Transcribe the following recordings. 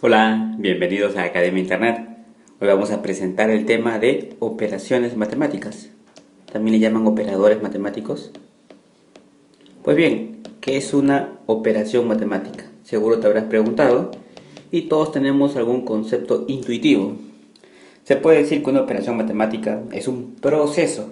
Hola, bienvenidos a Academia Internet. Hoy vamos a presentar el tema de operaciones matemáticas. También le llaman operadores matemáticos. Pues bien, ¿qué es una operación matemática? Seguro te habrás preguntado y todos tenemos algún concepto intuitivo. Se puede decir que una operación matemática es un proceso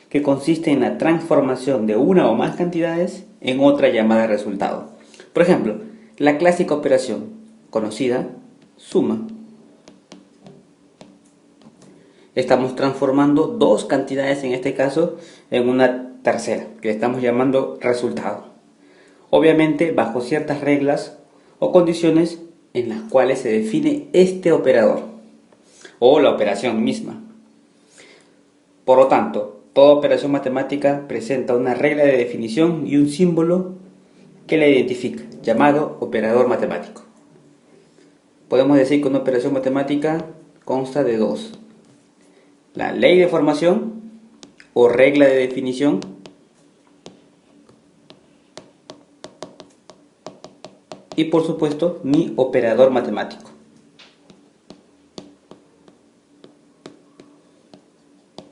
que consiste en la transformación de una o más cantidades en otra llamada resultado. Por ejemplo, la clásica operación conocida suma. Estamos transformando dos cantidades, en este caso, en una tercera, que estamos llamando resultado. Obviamente bajo ciertas reglas o condiciones en las cuales se define este operador o la operación misma. Por lo tanto, toda operación matemática presenta una regla de definición y un símbolo que la identifica, llamado operador matemático. Podemos decir que una operación matemática consta de dos: la ley de formación o regla de definición y, por supuesto, mi operador matemático,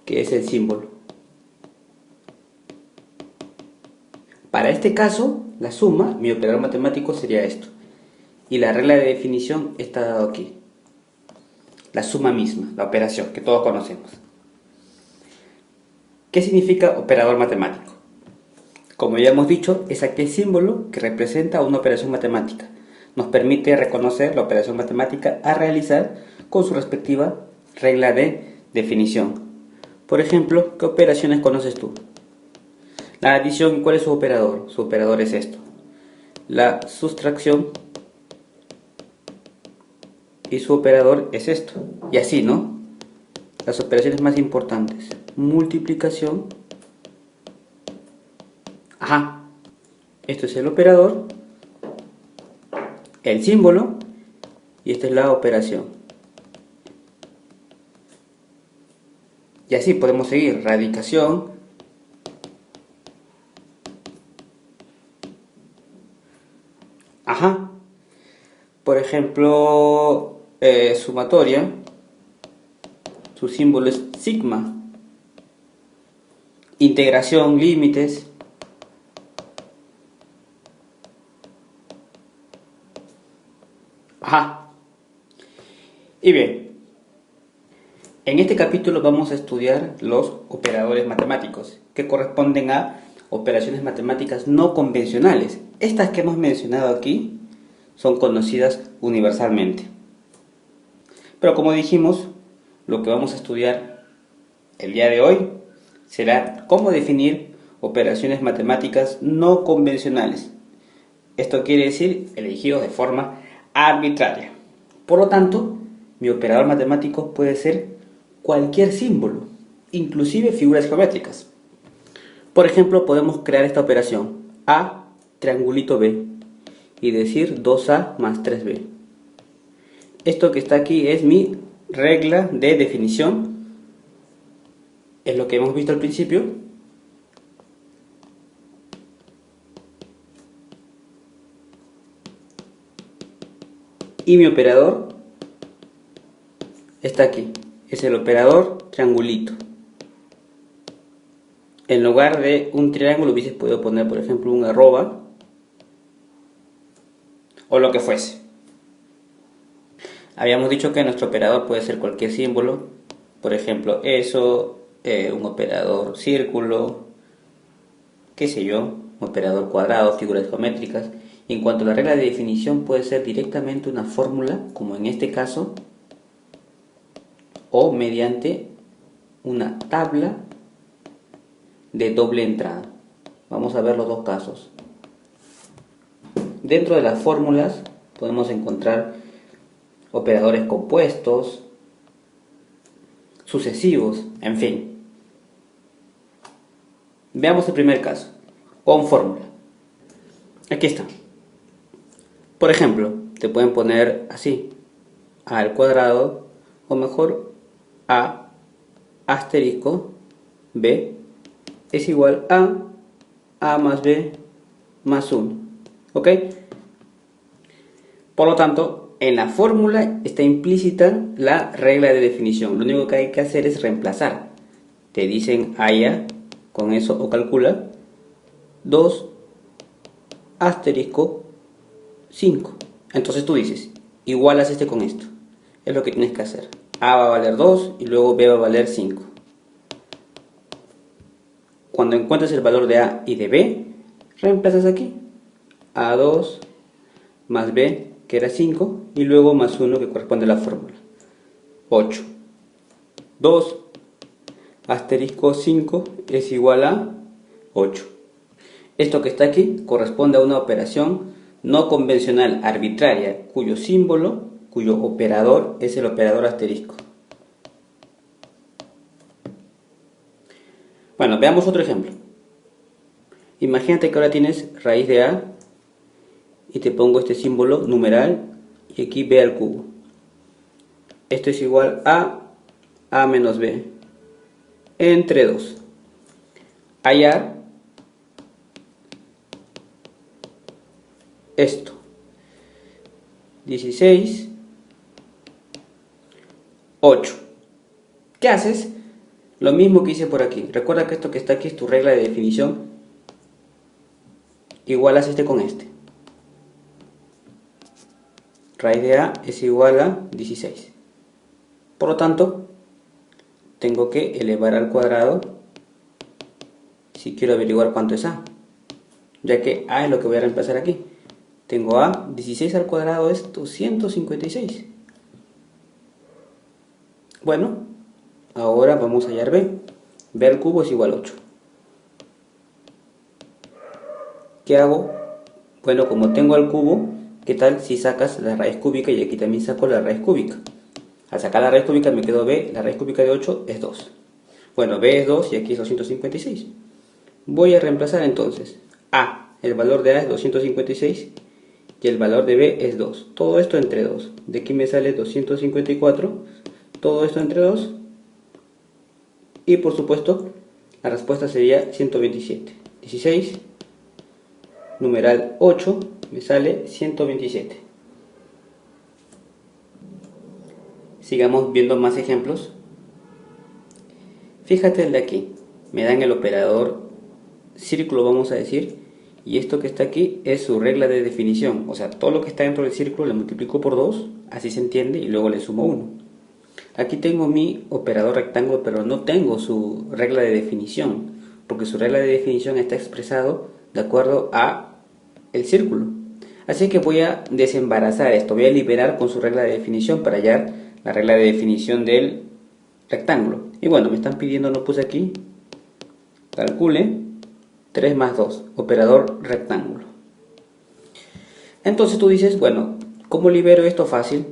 que es el símbolo. Para este caso, la suma, mi operador matemático, sería esto. Y la regla de definición está dado aquí. La suma misma, la operación que todos conocemos. ¿Qué significa operador matemático? Como ya hemos dicho, es aquel símbolo que representa una operación matemática. Nos permite reconocer la operación matemática a realizar con su respectiva regla de definición. Por ejemplo, ¿qué operaciones conoces tú? La adición, ¿cuál es su operador? Su operador es esto. La sustracción y su operador es esto. Y así, ¿no? Las operaciones más importantes. Multiplicación. Ajá. Esto es el operador, el símbolo y esta es la operación. Y así podemos seguir. Radicación. Ajá. Por ejemplo, sumatoria. Su símbolo es sigma. Integración, límites. Ajá. Y bien, en este capítulo vamos a estudiar los operadores matemáticos, que corresponden a operaciones matemáticas no convencionales. Estas que hemos mencionado aquí son conocidas universalmente. Pero como dijimos, lo que vamos a estudiar el día de hoy será cómo definir operaciones matemáticas no convencionales. Esto quiere decir elegidos de forma arbitraria. Por lo tanto, mi operador matemático puede ser cualquier símbolo, inclusive figuras geométricas. Por ejemplo, podemos crear esta operación A triangulito B y decir 2A más 3B. Esto que está aquí es mi regla de definición. Es lo que hemos visto al principio. Y mi operador está aquí. Es el operador triangulito. En lugar de un triángulo hubieses podido poner, por ejemplo, un arroba o lo que fuese. Habíamos dicho que nuestro operador puede ser cualquier símbolo. Por ejemplo, eso, un operador círculo, qué sé yo, un operador cuadrado, figuras geométricas. En cuanto a la regla de definición, puede ser directamente una fórmula, como en este caso, o mediante una tabla de doble entrada. Vamos a ver los dos casos. Dentro de las fórmulas podemos encontrar operadores compuestos, sucesivos, en fin. Veamos el primer caso, con fórmula. Aquí está. Por ejemplo, te pueden poner así: a al cuadrado, o mejor, a asterisco b es igual a más b más 1. ¿Ok? Por lo tanto, en la fórmula está implícita la regla de definición. Lo único que hay que hacer es reemplazar. Te dicen haya, con eso, o calcula 2 asterisco 5. Entonces tú dices, igualas este con esto. Es lo que tienes que hacer. A va a valer 2 y luego B va a valer 5. Cuando encuentres el valor de A y de B, reemplazas aquí. A2 más B, que era 5, y luego más 1, que corresponde a la fórmula. 8. 2 asterisco 5 es igual a 8. Esto que está aquí corresponde a una operación no convencional arbitraria, cuyo símbolo, cuyo operador es el operador asterisco. Bueno, veamos otro ejemplo. Imagínate que ahora tienes raíz de A y te pongo este símbolo numeral y aquí B al cubo. Esto es igual a A menos B entre 2. Hallar esto. 16, 8. ¿Qué haces? Lo mismo que hice por aquí. Recuerda que esto que está aquí es tu regla de definición. Igualas este con este. Raíz de A es igual a 16. Por lo tanto, tengo que elevar al cuadrado si quiero averiguar cuánto es A. Ya que A es lo que voy a reemplazar aquí. Tengo A, 16 al cuadrado es 256. Bueno, ahora vamos a hallar B. B al cubo es igual a 8. ¿Qué hago? Bueno, como tengo al cubo, ¿qué tal si sacas la raíz cúbica? Y aquí también saco la raíz cúbica. Al sacar la raíz cúbica me quedó B, la raíz cúbica de 8 es 2. Bueno, B es 2 y aquí es 256. Voy a reemplazar entonces A, el valor de A es 256 y el valor de B es 2. Todo esto entre 2. De aquí me sale 254, todo esto entre 2. Y por supuesto, la respuesta sería 127. 16, numeral 8, me sale 127. Sigamos viendo más ejemplos. Fíjate el de aquí. Me dan el operador círculo, vamos a decir. Y esto que está aquí es su regla de definición. O sea, todo lo que está dentro del círculo le multiplico por 2, así se entiende, y luego le sumo 1. Aquí tengo mi operador rectángulo, pero no tengo su regla de definición, porque su regla de definición está expresado de acuerdo a el círculo. Así que voy a desembarazar esto, voy a liberar con su regla de definición para hallar la regla de definición del rectángulo. Y bueno, me están pidiendo, no puse aquí, calcule 3 más 2, operador rectángulo. Entonces tú dices, bueno, ¿cómo libero esto? Fácil.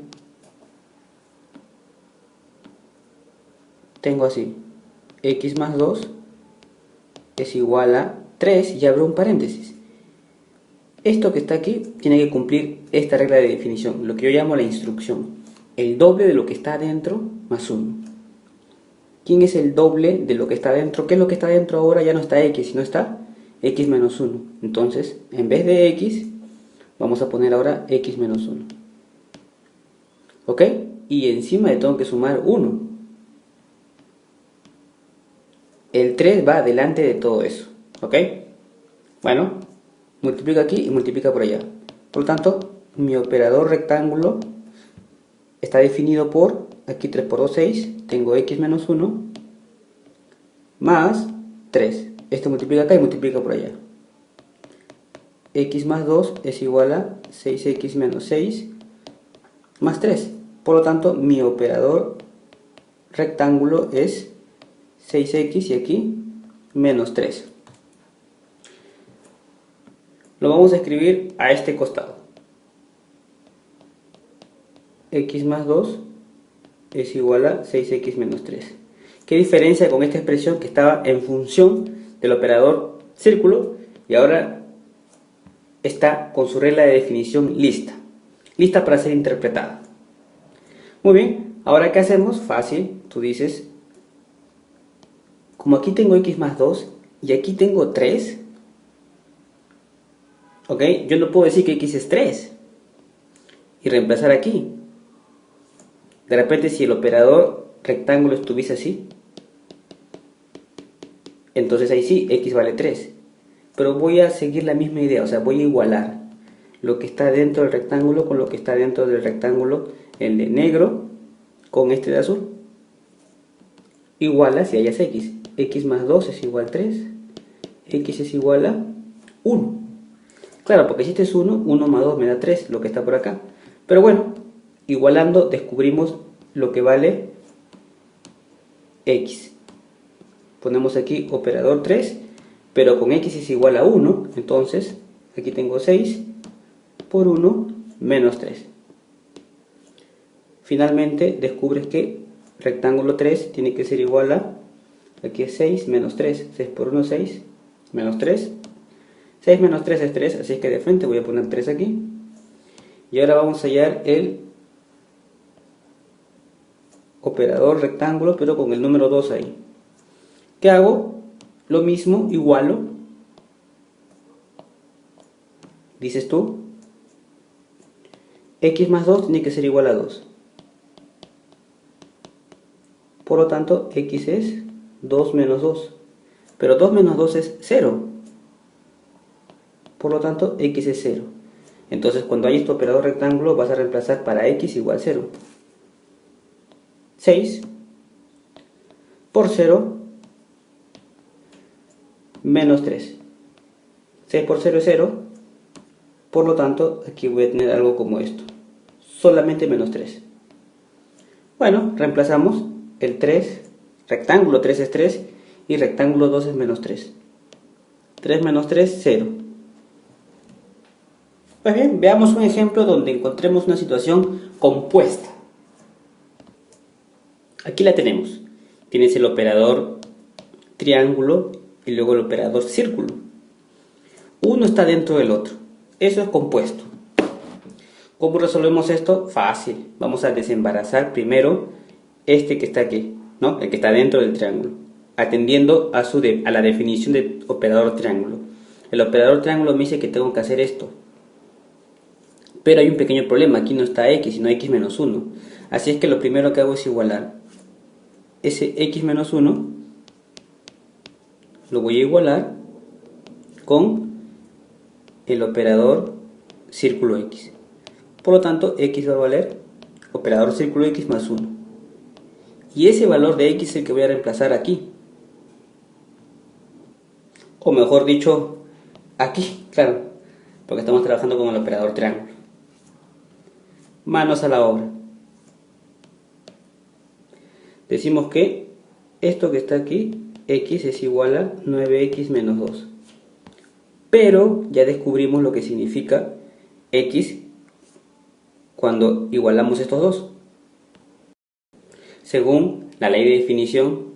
Tengo así, x más 2 es igual a 3 y abro un paréntesis. Esto que está aquí tiene que cumplir esta regla de definición, lo que yo llamo la instrucción. El doble de lo que está adentro más 1. ¿Quién es el doble de lo que está adentro? ¿Qué es lo que está adentro ahora? Ya no está x, sino está x menos 1. Entonces, en vez de x, vamos a poner ahora x menos 1. ¿Ok? Y encima le tengo que sumar 1. El 3 va delante de todo eso. ¿Ok? Bueno, multiplica aquí y multiplica por allá. Por lo tanto, mi operador rectángulo está definido por, aquí 3 por 2, 6. Tengo x menos 1 más 3. Esto multiplica acá y multiplica por allá. X más 2 es igual a 6x menos 6 más 3. Por lo tanto, mi operador rectángulo es 6x y aquí menos 3. Lo vamos a escribir a este costado. X más 2 es igual a 6x menos 3. ¿Qué diferencia con esta expresión que estaba en función del operador círculo y ahora está con su regla de definición lista? Lista para ser interpretada. Muy bien, ahora ¿qué hacemos? Fácil, tú dices, como aquí tengo x más 2 y aquí tengo 3, ¿ok? Yo no puedo decir que x es 3. y reemplazar aquí. De repente, si el operador rectángulo estuviese así, entonces ahí sí, x vale 3. Pero voy a seguir la misma idea, o sea, voy a igualar lo que está dentro del rectángulo con lo que está dentro del rectángulo, el de negro con este de azul. Iguala si hayas x. X más 2 es igual a 3. X es igual a 1. Claro, porque si este es 1, 1 más 2 me da 3, lo que está por acá. Pero bueno, igualando descubrimos lo que vale x. Ponemos aquí operador 3, pero con x es igual a 1, entonces aquí tengo 6 por 1 menos 3. Finalmente descubres que rectángulo 3 tiene que ser igual a, aquí es 6 menos 3, 6 por 1 6, menos 3. 6 menos 3 es 3, así que de frente voy a poner 3 aquí. Y ahora vamos a hallar el operador rectángulo, pero con el número 2 ahí. ¿Qué hago? Lo mismo, igualo. Dices tú, x más 2 tiene que ser igual a 2. Por lo tanto, x es 2 menos 2. Pero 2 menos 2 es 0. Por lo tanto, x es 0. Entonces, cuando hay este operador rectángulo, vas a reemplazar para x igual 0. 6 por 0 menos 3. 6 por 0 es 0. Por lo tanto, aquí voy a tener algo como esto. Solamente menos 3. Bueno, reemplazamos el 3. Rectángulo 3 es 3 y rectángulo 2 es menos 3. 3 menos 3, 0. Pues bien, veamos un ejemplo donde encontremos una situación compuesta. Aquí la tenemos. Tienes el operador triángulo y luego el operador círculo. Uno está dentro del otro. Eso es compuesto. ¿Cómo resolvemos esto? Fácil. Vamos a desembarazar primero este que está aquí, ¿no? El que está dentro del triángulo, atendiendo a la definición de operador triángulo. El operador triángulo me dice que tengo que hacer esto. Pero hay un pequeño problema. Aquí no está x, sino x menos 1. Así es que lo primero que hago es igualar ese x menos 1. Lo voy a igualar con el operador círculo x. Por lo tanto, x va a valer operador círculo x más 1. Y ese valor de x es el que voy a reemplazar aquí. O mejor dicho, aquí, claro, porque estamos trabajando con el operador triángulo. Manos a la obra. Decimos que esto que está aquí, x es igual a 9x menos 2. Pero ya descubrimos lo que significa x cuando igualamos estos dos. Según la ley de definición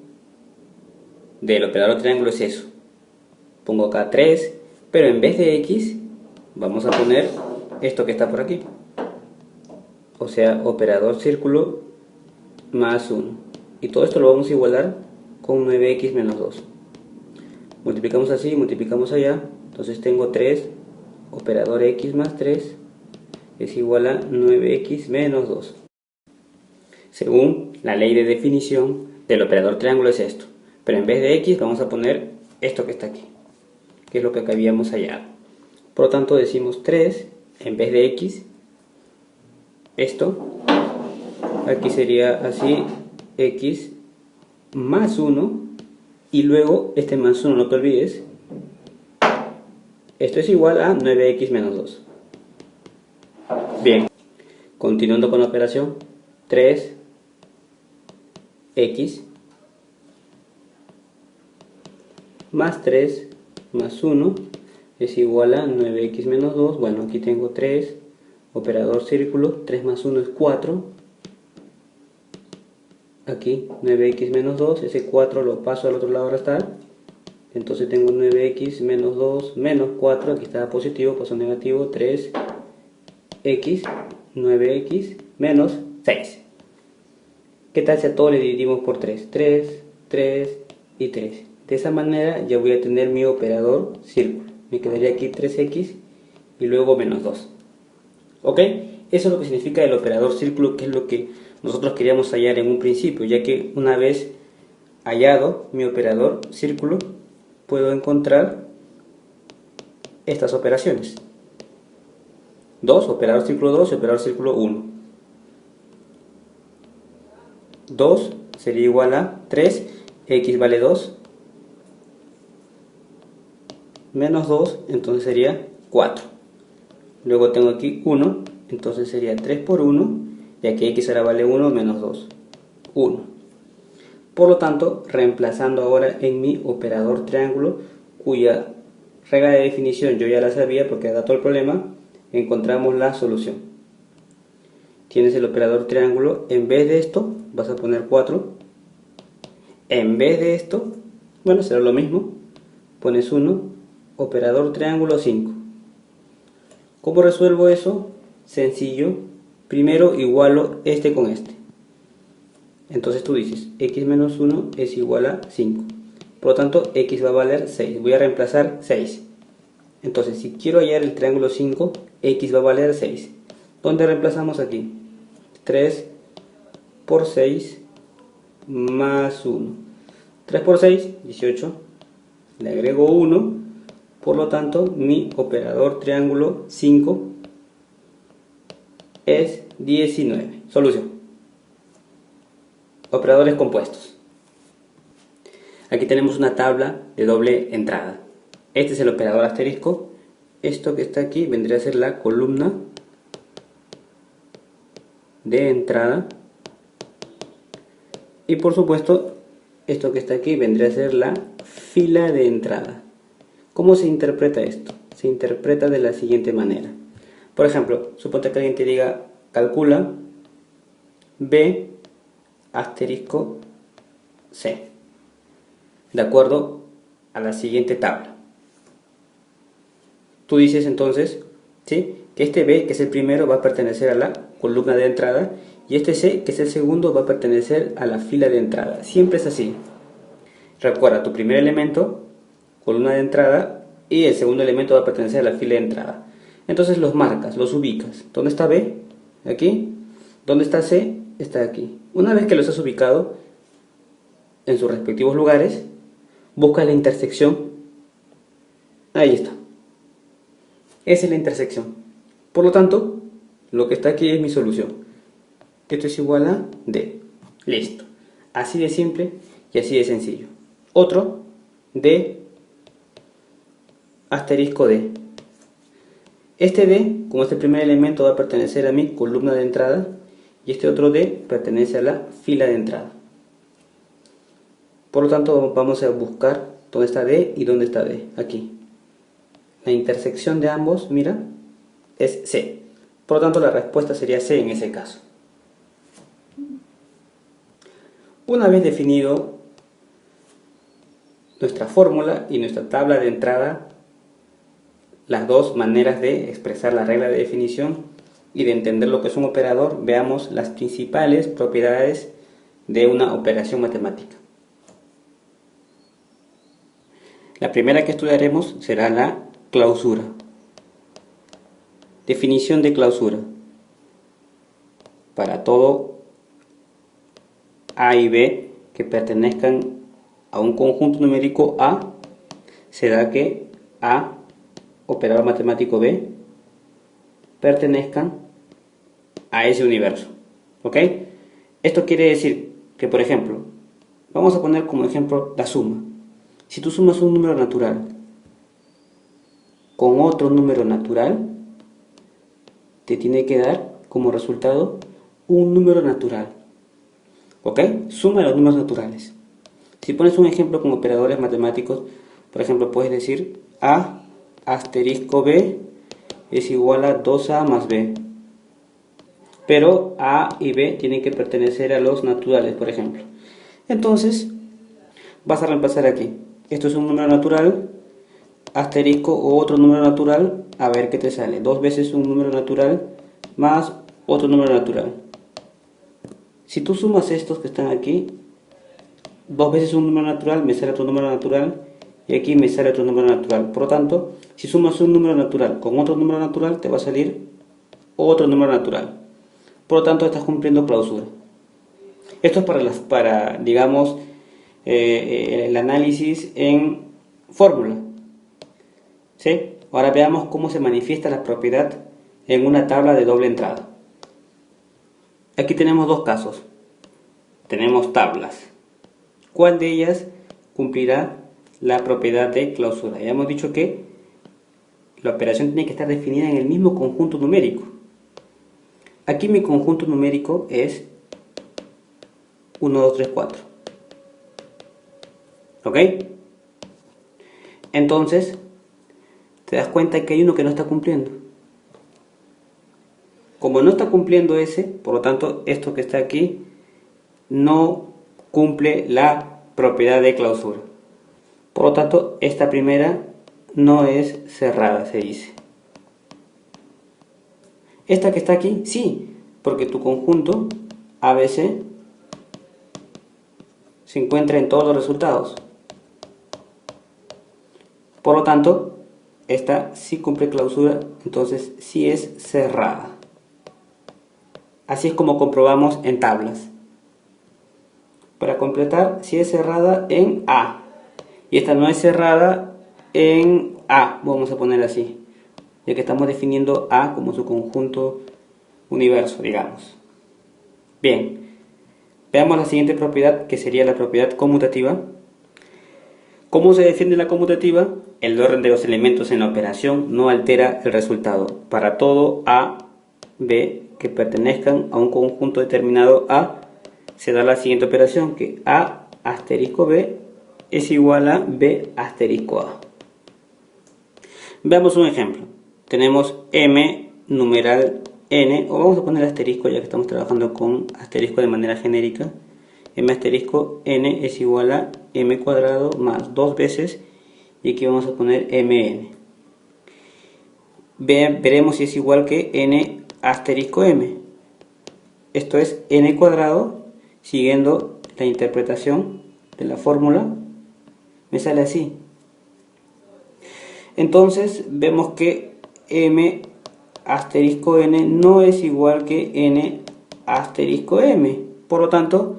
del operador triángulo es eso. Pongo acá 3, pero en vez de x vamos a poner esto que está por aquí. O sea, operador círculo más 1. Y todo esto lo vamos a igualar con 9x menos 2. Multiplicamos así, multiplicamos allá. Entonces tengo 3, operador x más 3 es igual a 9x menos 2. Según la ley de definición del operador triángulo es esto. Pero en vez de x vamos a poner esto que está aquí, que es lo que habíamos hallado. Por lo tanto decimos 3 en vez de x. Esto aquí sería así, x más 1 y luego este más 1 no te olvides. Esto es igual a 9x menos 2. Bien, continuando con la operación, 3x más 3 más 1 es igual a 9x menos 2. Bueno, aquí tengo 3, operador círculo, 3 más 1 es 4. Aquí 9x menos 2, ese 4 lo paso al otro lado a restar. Entonces tengo 9x menos 2 menos 4, aquí está positivo, paso negativo, 3x, 9x menos 6. ¿Qué tal si a todo le dividimos por 3? 3, 3 y 3. De esa manera ya voy a tener mi operador círculo. Me quedaría aquí 3x y luego menos 2. ¿Ok? Eso es lo que significa el operador círculo, que es lo que nosotros queríamos hallar en un principio, ya que una vez hallado mi operador círculo, puedo encontrar estas operaciones. 2, operador círculo 2 y operador círculo 1. 2 sería igual a 3, x vale 2, menos 2, entonces sería 4. Luego tengo aquí 1, entonces sería 3 por 1, ya que x ahora vale 1 menos 2, 1. Por lo tanto, reemplazando ahora en mi operador triángulo, cuya regla de definición yo ya la sabía porque da todo el problema, encontramos la solución. Tienes el operador triángulo, en vez de esto vas a poner 4, en vez de esto, bueno, será lo mismo, pones 1, operador triángulo 5. ¿Cómo resuelvo eso? Sencillo, primero igualo este con este. Entonces tú dices, x menos 1 es igual a 5. Por lo tanto, x va a valer 6. Voy a reemplazar 6. Entonces, si quiero hallar el triángulo 5, x va a valer 6. ¿Dónde reemplazamos aquí? 3 por 6 más 1. 3 por 6, 18. Le agrego 1. Por lo tanto, mi operador triángulo 5 es 19. Solución. Operadores compuestos. Aquí tenemos una tabla de doble entrada. Este es el operador asterisco. Esto que está aquí vendría a ser la columna de entrada. Y por supuesto, esto que está aquí vendría a ser la fila de entrada. ¿Cómo se interpreta esto? Se interpreta de la siguiente manera. Por ejemplo, suponte que alguien te diga, calcula B asterisco C, de acuerdo a la siguiente tabla. Tú dices entonces, ¿sí?, que este B, que es el primero, va a pertenecer a la columna de entrada, y este C, que es el segundo, va a pertenecer a la fila de entrada. Siempre es así. Recuerda, tu primer elemento, columna de entrada, y el segundo elemento va a pertenecer a la fila de entrada. Entonces los marcas, los ubicas. ¿Dónde está B? Aquí. ¿Dónde está C? Está aquí. Una vez que los has ubicado en sus respectivos lugares, busca la intersección. Ahí está. Esa es la intersección. Por lo tanto, lo que está aquí es mi solución. Esto es igual a D. Listo. Así de simple y así de sencillo. Otro, D asterisco D. Este D, como este primer elemento, va a pertenecer a mi columna de entrada, y este otro D pertenece a la fila de entrada. Por lo tanto, vamos a buscar dónde está D y dónde está D. Aquí. La intersección de ambos, mira, es C. Por lo tanto, la respuesta sería C en ese caso. Una vez definido nuestra fórmula y nuestra tabla de entrada, las dos maneras de expresar la regla de definición y de entender lo que es un operador, veamos las principales propiedades de una operación matemática. La primera que estudiaremos será la clausura. Definición de clausura. Para todo A y B que pertenezcan a un conjunto numérico A, se da que A, operador matemático B, pertenezcan a ese universo. ¿Ok? Esto quiere decir que, por ejemplo, vamos a poner como ejemplo la suma. Si tú sumas un número natural con otro número natural, te tiene que dar como resultado un número natural. ¿Ok? Suma los números naturales. Si pones un ejemplo con operadores matemáticos, por ejemplo, puedes decir A asterisco B es igual a 2A más B. Pero A y B tienen que pertenecer a los naturales, por ejemplo. Entonces, vas a reemplazar aquí. Esto es un número natural, asterisco o otro número natural, a ver qué te sale. 2 veces un número natural más otro número natural. Si tú sumas estos que están aquí, 2 veces un número natural, me sale otro número natural, y aquí me sale otro número natural. Por lo tanto, si sumas un número natural con otro número natural, te va a salir otro número natural. Por lo tanto, estás cumpliendo clausura. Esto es para digamos, el análisis en fórmula. ¿Sí? Ahora veamos cómo se manifiesta la propiedad en una tabla de doble entrada. Aquí tenemos dos casos. Tenemos tablas. ¿Cuál de ellas cumplirá la propiedad de clausura? Ya hemos dicho que la operación tiene que estar definida en el mismo conjunto numérico. Aquí mi conjunto numérico es 1, 2, 3, 4. ¿Ok? Entonces, te das cuenta que hay uno que no está cumpliendo. Como no está cumpliendo ese, por lo tanto, esto que está aquí no cumple la propiedad de clausura. Por lo tanto, esta primera no es cerrada, se dice. Esta que está aquí, sí, porque tu conjunto ABC se encuentra en todos los resultados. Por lo tanto, esta sí cumple clausura, entonces sí es cerrada. Así es como comprobamos en tablas. Para completar, si es cerrada en A. Y esta no es cerrada en A, vamos a poner así, ya que estamos definiendo A como su conjunto universo, digamos. Bien, veamos la siguiente propiedad, que sería la propiedad conmutativa. ¿Cómo se define la conmutativa? El orden de los elementos en la operación no altera el resultado. Para todo A, B que pertenezcan a un conjunto determinado A, se da la siguiente operación, que A asterisco B es igual a B asterisco A. Veamos un ejemplo. Tenemos M numeral N, o vamos a poner asterisco ya que estamos trabajando con asterisco de manera genérica. M asterisco N es igual a M cuadrado más 2 veces, y aquí vamos a poner MN. Veremos si es igual que N asterisco M. Esto es N cuadrado, siguiendo la interpretación de la fórmula, me sale así. Entonces vemos que M asterisco N no es igual que N asterisco M. Por lo tanto,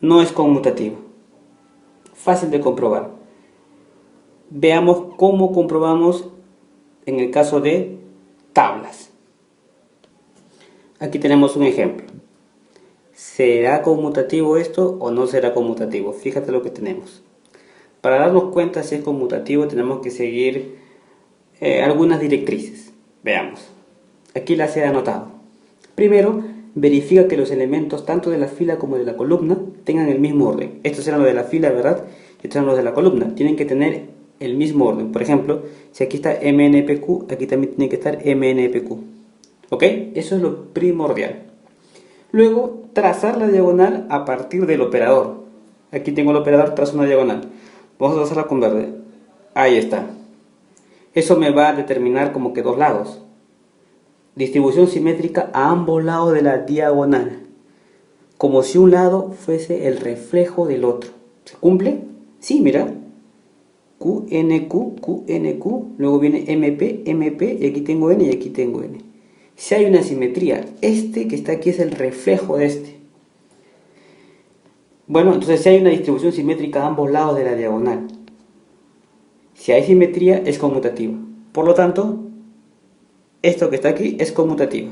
no es conmutativo. Fácil de comprobar. Veamos cómo comprobamos en el caso de tablas. Aquí tenemos un ejemplo. ¿Será conmutativo esto o no será conmutativo? Fíjate lo que tenemos. Para darnos cuenta si es conmutativo tenemos que seguir algunas directrices. Veamos. Aquí las he anotado. Primero, verifica que los elementos tanto de la fila como de la columna tengan el mismo orden. Estos eran los de la fila, ¿verdad? Estos eran los de la columna. Tienen que tener el mismo orden. Por ejemplo, si aquí está MNPQ, aquí también tiene que estar MNPQ. ¿Ok? Eso es lo primordial. Luego, trazar la diagonal a partir del operador. Aquí tengo el operador, trazo una diagonal. Vamos a trazarla con verde. Ahí está. Eso me va a determinar como que dos lados. Distribución simétrica a ambos lados de la diagonal. Como si un lado fuese el reflejo del otro. ¿Se cumple? Sí, mira. QNQ, QNQ. Luego viene MP, MP. Y aquí tengo N y aquí tengo N. Si hay una simetría, este que está aquí es el reflejo de este. Bueno, entonces si hay una distribución simétrica a ambos lados de la diagonal, si hay simetría es conmutativa. Por lo tanto, esto que está aquí es conmutativo.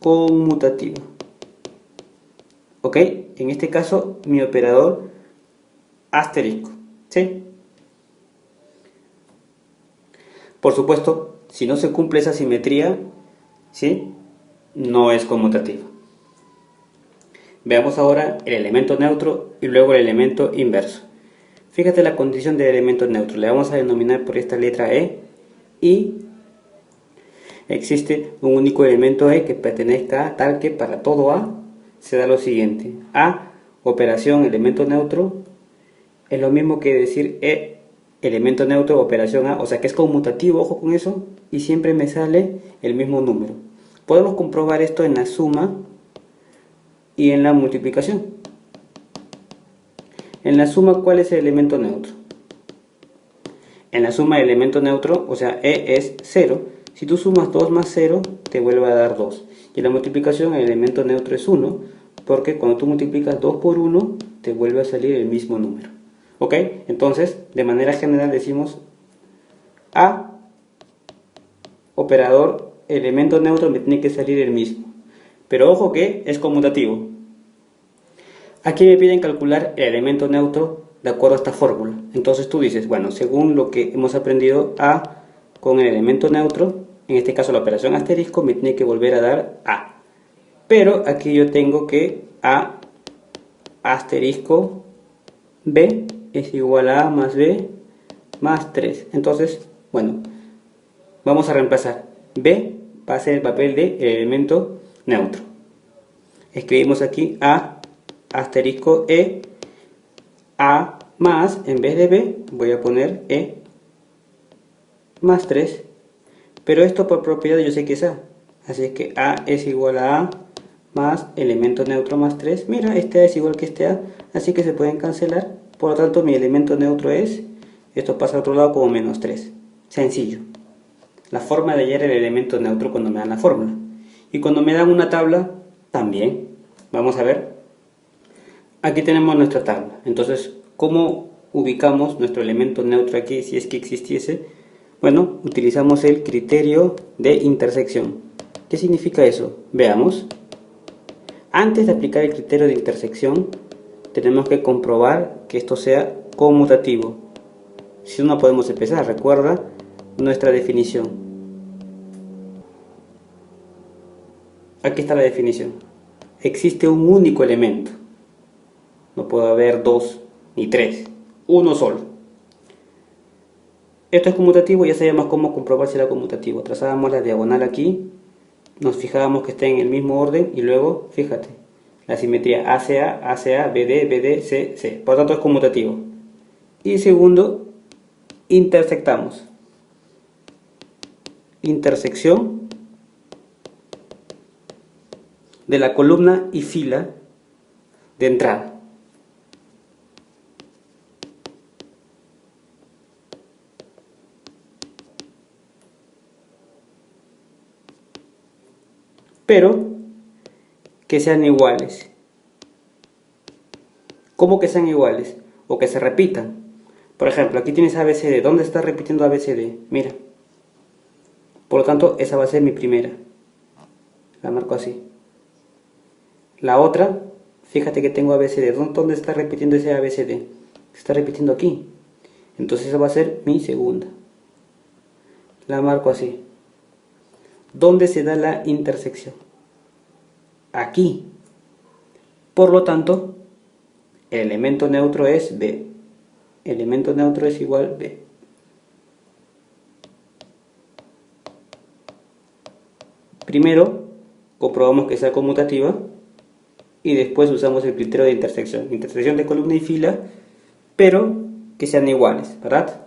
Conmutativo. ¿Ok? En este caso, mi operador asterisco. ¿Sí? Por supuesto, si no se cumple esa simetría, ¿sí?, no es conmutativo. Veamos ahora el elemento neutro y luego el elemento inverso. Fíjate la condición del elemento neutro. Le vamos a denominar por esta letra E, y existe un único elemento E que pertenezca a tal que para todo A se da lo siguiente. A, operación elemento neutro, es lo mismo que decir E, elemento neutro, operación A, o sea que es conmutativo, ojo con eso, y siempre me sale el mismo número. Podemos comprobar esto en la suma y en la multiplicación. En la suma, ¿cuál es el elemento neutro? En la suma del elemento neutro, o sea, E es 0, Si tú sumas 2 más 0, te vuelve a dar 2. Y en la multiplicación el elemento neutro es 1, porque cuando tú multiplicas 2 por 1, te vuelve a salir el mismo número. ¿Ok? Entonces, de manera general decimos A, operador, elemento neutro, me tiene que salir el mismo. Pero ojo que es conmutativo. Aquí me piden calcular el elemento neutro de acuerdo a esta fórmula. Entonces tú dices, bueno, según lo que hemos aprendido, A con el elemento neutro, en este caso la operación asterisco, me tiene que volver a dar A. Pero aquí yo tengo que A asterisco B es igual a A más B más 3. Entonces, bueno, vamos a reemplazar. B va a ser el papel de elemento neutro. Escribimos aquí A asterisco E, A más, en vez de B, voy a poner E más 3. Pero esto por propiedad yo sé que es A. Así es que A es igual a A más elemento neutro más 3. Mira, este A es igual que este A, así que se pueden cancelar. Por lo tanto, mi elemento neutro es, esto pasa al otro lado como menos 3. Sencillo. La forma de hallar el elemento neutro cuando me dan la fórmula. Y cuando me dan una tabla, también. Vamos a ver. Aquí tenemos nuestra tabla. Entonces, ¿cómo ubicamos nuestro elemento neutro aquí si es que existiese? Bueno, utilizamos el criterio de intersección. ¿Qué significa eso? Veamos. Antes de aplicar el criterio de intersección, tenemos que comprobar que esto sea conmutativo. Si no, no podemos empezar. Recuerda nuestra definición. Aquí está la definición. Existe un único elemento. No puede haber dos ni tres. Uno solo. Esto es conmutativo, ya sabíamos cómo comprobar si era conmutativo. Trazábamos la diagonal aquí, nos fijábamos que esté en el mismo orden y luego, fíjate, la simetría ACA, ACA, BD, BD, C, C. Por lo tanto es conmutativo. Y segundo, intersectamos. Intersección de la columna y fila de entrada. Pero que sean iguales. ¿Cómo que sean iguales? O que se repitan. Por ejemplo, aquí tienes ABCD. ¿Dónde está repitiendo ABCD? Mira. Por lo tanto, esa va a ser mi primera. La marco así. La otra, fíjate que tengo ABCD. ¿Dónde está repitiendo ese ABCD? Está repitiendo aquí. Entonces esa va a ser mi segunda. La marco así. ¿Dónde se da la intersección? Aquí. Por lo tanto, el elemento neutro es B. Elemento neutro es igual B. Primero, comprobamos que sea conmutativa y después usamos el criterio de intersección. Intersección de columna y fila, pero que sean iguales, ¿verdad?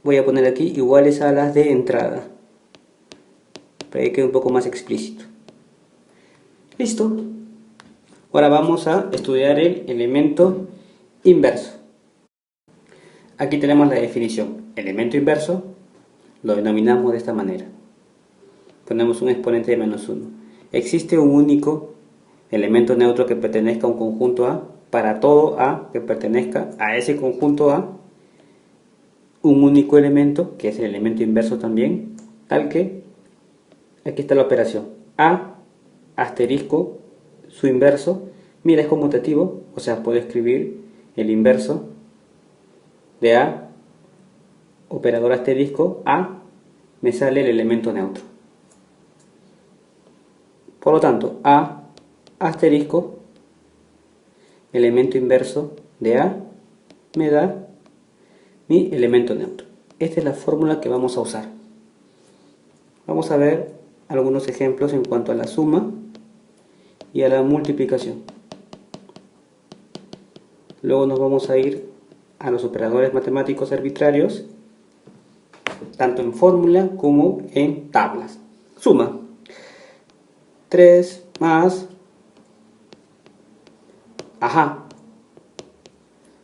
Voy a poner aquí iguales a las de entrada, para que quede un poco más explícito. Listo. Ahora vamos a estudiar el elemento inverso. Aquí tenemos la definición. Elemento inverso lo denominamos de esta manera. Ponemos un exponente de menos 1. Existe un único elemento neutro que pertenezca a un conjunto A. Para todo A que pertenezca a ese conjunto A, un único elemento, que es el elemento inverso también, tal que, aquí está la operación, A asterisco, su inverso, mira es conmutativo, o sea puedo escribir el inverso de A, operador asterisco, A, me sale el elemento neutro. Por lo tanto, A asterisco, elemento inverso de A, me da mi elemento neutro. Esta es la fórmula que vamos a usar. Vamos a ver algunos ejemplos en cuanto a la suma y a la multiplicación. Luego nos vamos a ir a los operadores matemáticos arbitrarios, tanto en fórmula como en tablas. Suma. 3 más,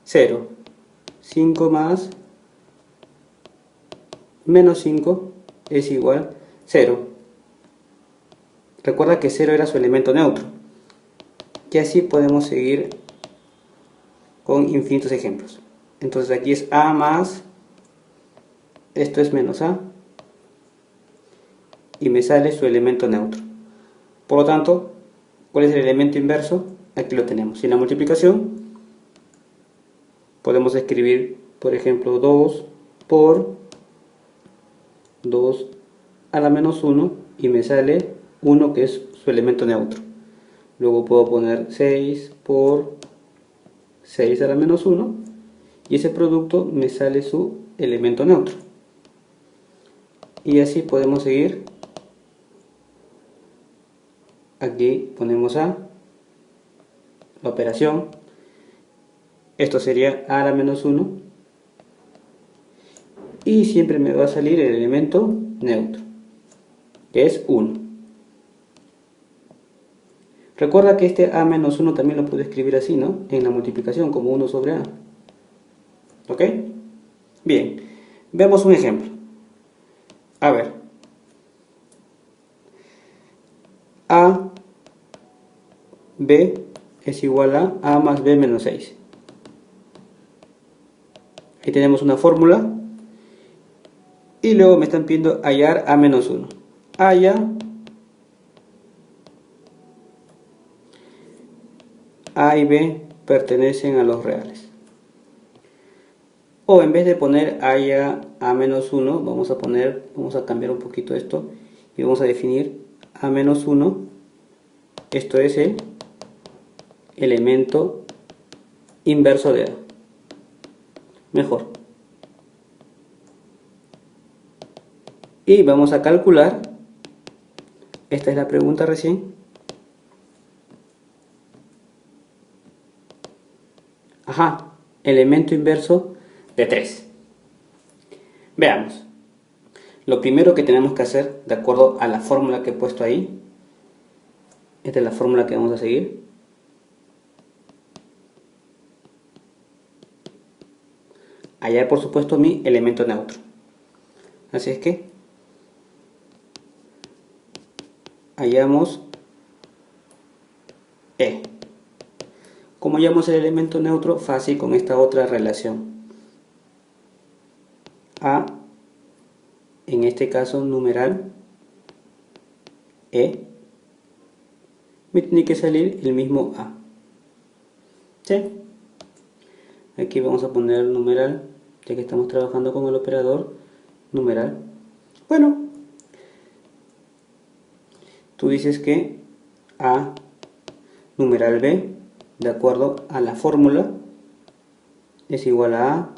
0. 5 más, menos 5 es igual a 0. Recuerda que 0 era su elemento neutro. Y así podemos seguir con infinitos ejemplos. Entonces aquí es a más, esto es menos a, y me sale su elemento neutro. Por lo tanto, ¿cuál es el elemento inverso? Aquí lo tenemos. Sin la multiplicación, podemos escribir, por ejemplo, 2 por 2 a la menos 1 y me sale 1, que es su elemento neutro. Luego puedo poner 6 por 6 a la menos 1 y ese producto me sale su elemento neutro. Y así podemos seguir. Aquí ponemos a la operación. Esto sería a la menos 1 y siempre me va a salir el elemento neutro, que es 1. Recuerda que este a menos 1 también lo puedo escribir así, ¿no? En la multiplicación, como 1 sobre a. ¿Ok? Bien, veamos un ejemplo. A ver, a b es igual a más b menos 6. Ahí tenemos una fórmula. Y luego me están pidiendo hallar a menos 1. Halla a y b pertenecen a los reales. O en vez de poner halla a menos 1, vamos a cambiar un poquito esto y vamos a definir a menos 1. Esto es el elemento inverso de a. Mejor. Y vamos a calcular. Esta es la pregunta recién. Ajá, elemento inverso de 3. Veamos. Lo primero que tenemos que hacer, de acuerdo a la fórmula que he puesto ahí, esta es la fórmula que vamos a seguir. Hallar, por supuesto, mi elemento neutro. Así es que hallamos E. Como hallamos el elemento neutro, fácil con esta otra relación. A, en este caso numeral, E, me tiene que salir el mismo A. ¿Sí? Aquí vamos a poner numeral, ya que estamos trabajando con el operador numeral. Bueno, tú dices que A numeral B, de acuerdo a la fórmula, es igual a A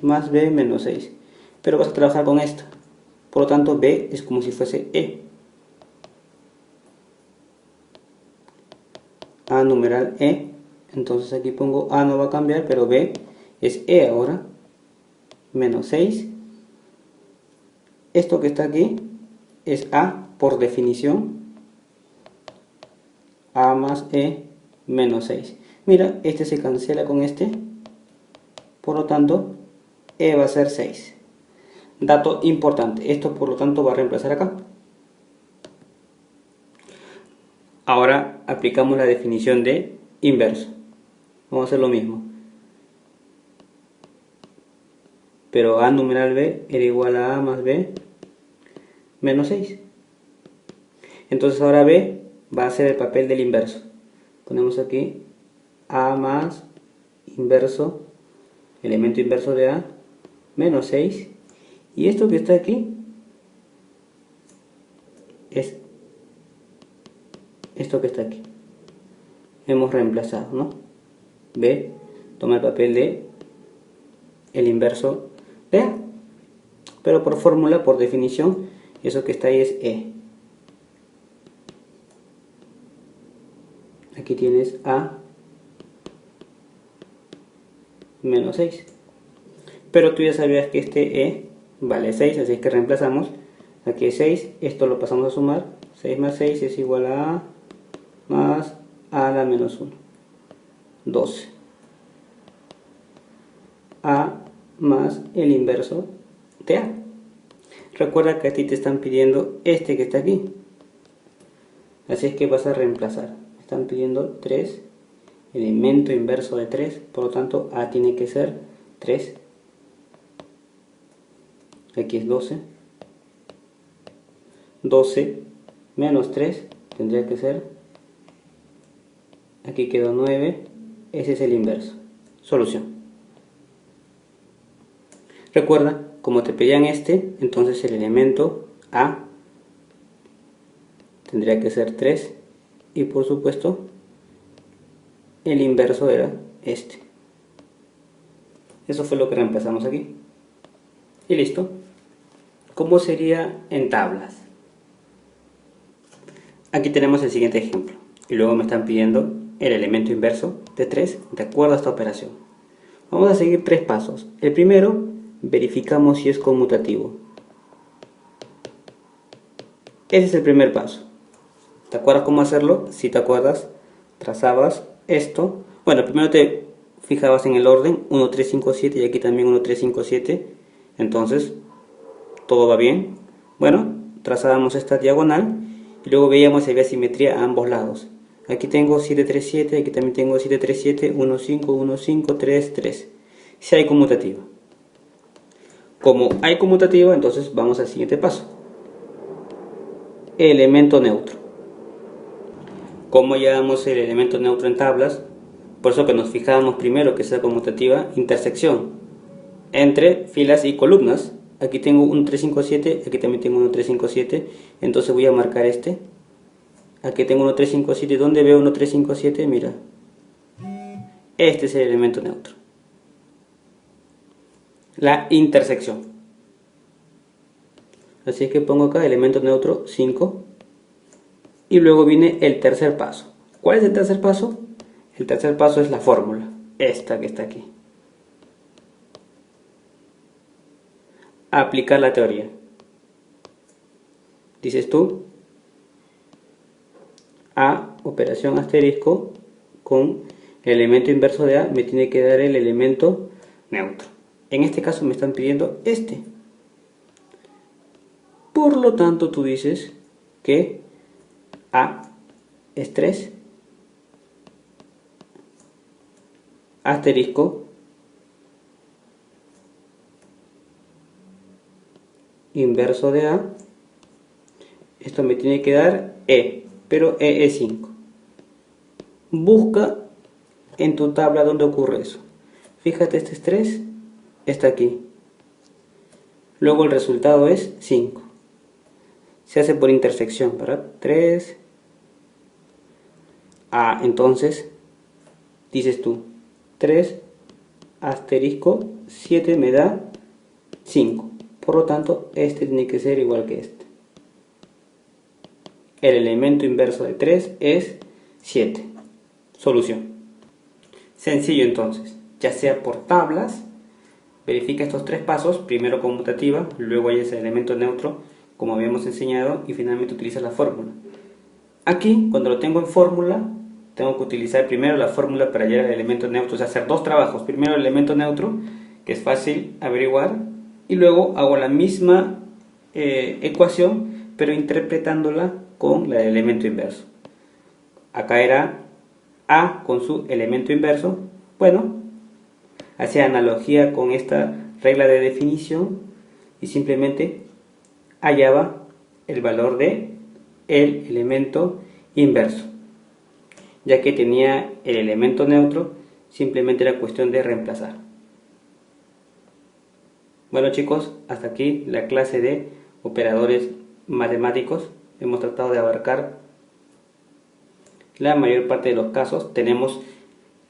más B menos 6. Pero vas a trabajar con esta. Por lo tanto, B es como si fuese E. A numeral E. Entonces aquí pongo A, no va a cambiar, pero B es E ahora. Menos 6. Esto que está aquí es A por definición. A más E menos 6. Mira, este se cancela con este. Por lo tanto, E va a ser 6. Dato importante. Esto por lo tanto va a reemplazar acá. Ahora aplicamos la definición de inverso. Vamos a hacer lo mismo. Pero A numeral B era igual a A más B menos 6. Entonces ahora B va a hacer el papel del inverso. Ponemos aquí A más inverso, elemento inverso de A, menos 6. Y esto que está aquí es esto que está aquí. Hemos reemplazado, ¿no? B toma el papel de el inverso de A. Pero por fórmula, por definición, eso que está ahí es E. Aquí tienes A menos 6. Pero tú ya sabías que este E vale 6, así es que reemplazamos. Aquí es 6, esto lo pasamos a sumar. 6 más 6 es igual a A más A a la menos 1. 12. A más el inverso de A. Recuerda que a ti te están pidiendo este que está aquí. Así es que vas a reemplazar. Están pidiendo 3, elemento inverso de 3, por lo tanto A tiene que ser 3. Aquí es 12. 12 menos 3 tendría que ser, aquí quedó 9, ese es el inverso. Solución. Recuerda, como te pedían este, entonces el elemento A tendría que ser 3 y por supuesto el inverso era este. Eso fue lo que reemplazamos aquí. Y listo. ¿Cómo sería en tablas? Aquí tenemos el siguiente ejemplo. Y luego me están pidiendo el elemento inverso de 3 de acuerdo a esta operación. Vamos a seguir 3 pasos. El primero, verificamos si es conmutativo. Ese es el primer paso. ¿Te acuerdas cómo hacerlo? Si te acuerdas, trazabas esto. Bueno, primero te fijabas en el orden 1, 3, 5, 7 y aquí también 1, 3, 5, 7. Entonces, todo va bien. Bueno, trazábamos esta diagonal y luego veíamos si había simetría a ambos lados. Aquí tengo 7, 3, 7, aquí también tengo 7, 3, 7, 1, 5, 1, 5, 3, 3. Si hay conmutativa. Como hay conmutativa, entonces vamos al siguiente paso. Elemento neutro. ¿Cómo llamamos el elemento neutro en tablas? Por eso que nos fijábamos primero que sea conmutativa, intersección entre filas y columnas. Aquí tengo un 3, 5, 7, aquí también tengo un 3, 5, 7, entonces voy a marcar este. Aquí tengo 1, 3, 5, 7, ¿dónde veo 1, 3, 5, 7? Mira, este es el elemento neutro. La intersección. Así es que pongo acá elemento neutro 5 y luego viene el tercer paso. ¿Cuál es el tercer paso? El tercer paso es la fórmula, esta que está aquí. Aplicar la teoría. Dices tú, A, operación asterisco, con el elemento inverso de A me tiene que dar el elemento neutro. En este caso me están pidiendo este. Por lo tanto, tú dices que A es 3, asterisco, inverso de A, esto me tiene que dar E, pero E es 5. Busca en tu tabla dónde ocurre eso. Fíjate, este es 3, está aquí. Luego el resultado es 5. Se hace por intersección, ¿verdad? 3. Entonces, dices tú, 3 asterisco 7 me da 5. Por lo tanto, este tiene que ser igual que este. El elemento inverso de 3 es 7. Solución. Sencillo entonces, ya sea por tablas, verifica estos 3 pasos, primero conmutativa, luego hay ese elemento neutro, como habíamos enseñado, y finalmente utiliza la fórmula. Aquí, cuando lo tengo en fórmula, tengo que utilizar primero la fórmula para hallar el elemento neutro, o sea, hacer 2 trabajos. Primero el elemento neutro, que es fácil averiguar, y luego hago la misma ecuación, pero interpretándola con la del elemento inverso. Acá era A con su elemento inverso. Bueno, hacía analogía con esta regla de definición y simplemente hallaba el valor de el elemento inverso. Ya que tenía el elemento neutro, simplemente era cuestión de reemplazar. Bueno chicos, hasta aquí la clase de operadores matemáticos. Hemos tratado de abarcar la mayor parte de los casos. Tenemos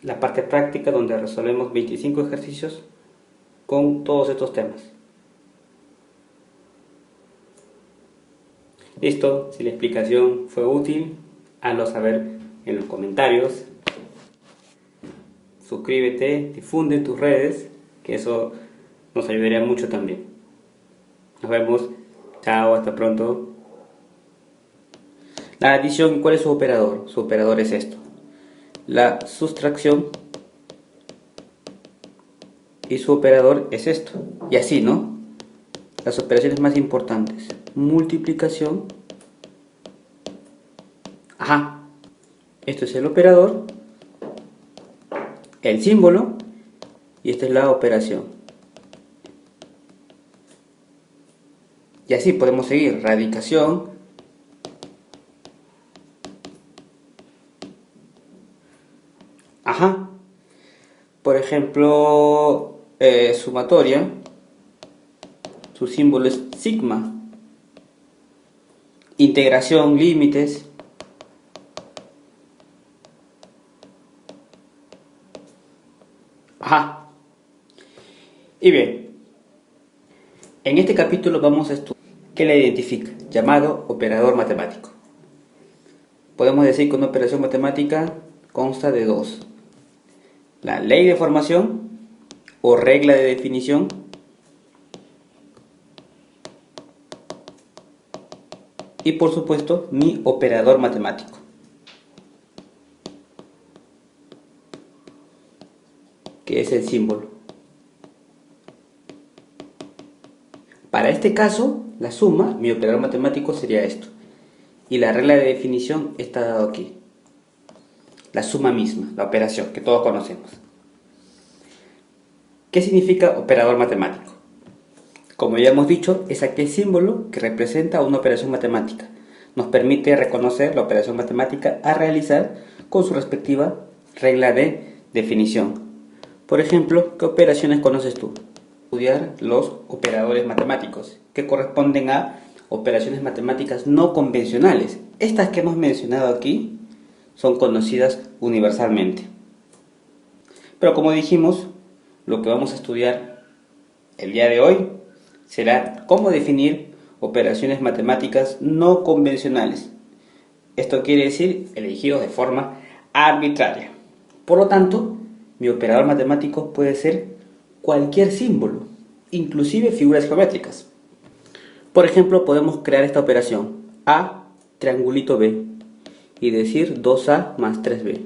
la parte práctica donde resolvemos 25 ejercicios con todos estos temas. Listo, si la explicación fue útil, hazlo saber en los comentarios. Suscríbete, difunde en tus redes, que eso nos ayudaría mucho también. Nos vemos. Chao, hasta pronto. La adición, ¿cuál es su operador? Su operador es esto. La sustracción y su operador es esto. Y así, ¿no? las operaciones más importantes: multiplicación. Ajá, esto es el operador, el símbolo, y esta es la operación. Y así podemos seguir: radicación, ajá, por ejemplo, sumatoria, su símbolo es sigma. Integración, límites. Ajá. Y bien, en este capítulo vamos a estudiar qué la identifica, llamado operador matemático. Podemos decir que una operación matemática consta de dos: la ley de formación o regla de definición y, por supuesto, mi operador matemático, que es el símbolo. Para este caso, la suma, mi operador matemático, sería esto. Y la regla de definición está dado aquí. La suma misma, la operación, que todos conocemos. ¿Qué significa operador matemático? Como ya hemos dicho, es aquel símbolo que representa una operación matemática. Nos permite reconocer la operación matemática a realizar con su respectiva regla de definición. Por ejemplo, ¿qué operaciones conoces tú? Estudiar los operadores matemáticos, que corresponden a operaciones matemáticas no convencionales. Estas que hemos mencionado aquí son conocidas universalmente. Pero como dijimos, lo que vamos a estudiar el día de hoy será cómo definir operaciones matemáticas no convencionales. Esto quiere decir elegidos de forma arbitraria. Por lo tanto, mi operador matemático puede ser cualquier símbolo, inclusive figuras geométricas. Por ejemplo, podemos crear esta operación: A triangulito B, y decir 2A más 3B.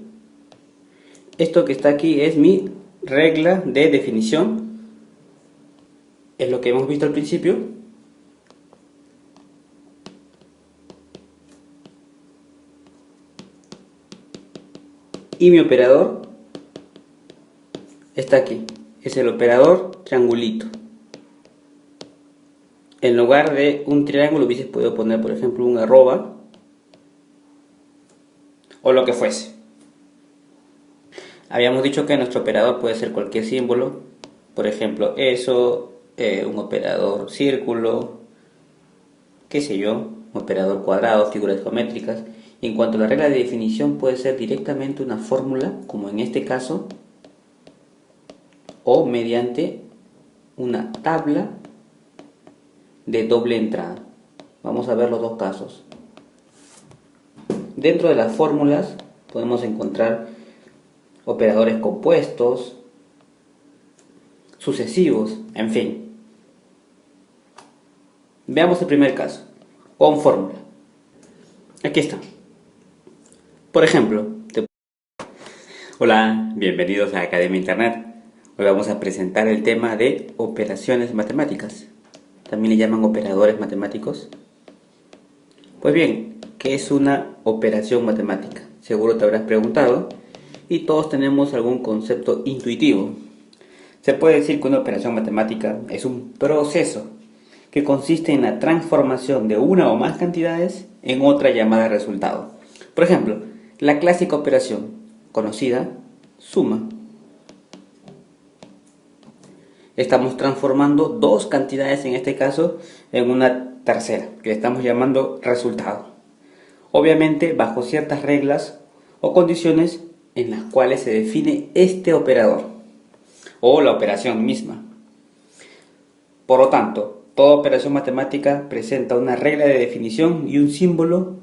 Esto que está aquí es mi regla de definición, es lo que hemos visto al principio. Y mi operador está aquí, es el operador triangulito. En lugar de un triángulo hubiese podido poner, por ejemplo, un arroba o lo que fuese. Habíamos dicho que nuestro operador puede ser cualquier símbolo, por ejemplo eso, un operador círculo, qué sé yo, un operador cuadrado, figuras geométricas. En cuanto a la regla de definición, puede ser directamente una fórmula, como en este caso, o mediante una tabla de doble entrada. Vamos a ver los dos casos. Dentro de las fórmulas podemos encontrar operadores compuestos, sucesivos, en fin. Veamos el primer caso, con fórmula. Aquí está. Por ejemplo, hola, bienvenidos a Academia Internet. Hoy vamos a presentar el tema de operaciones matemáticas. También le llaman operadores matemáticos. Pues bien, ¿qué es una operación matemática? Seguro te habrás preguntado, y todos tenemos algún concepto intuitivo. Se puede decir que una operación matemática es un proceso que consiste en la transformación de una o más cantidades en otra llamada resultado. Por ejemplo, la clásica operación conocida, suma. Estamos transformando dos cantidades, en este caso, en una tercera, que le estamos llamando resultado. Obviamente bajo ciertas reglas o condiciones en las cuales se define este operador o la operación misma. Por lo tanto, toda operación matemática presenta una regla de definición y un símbolo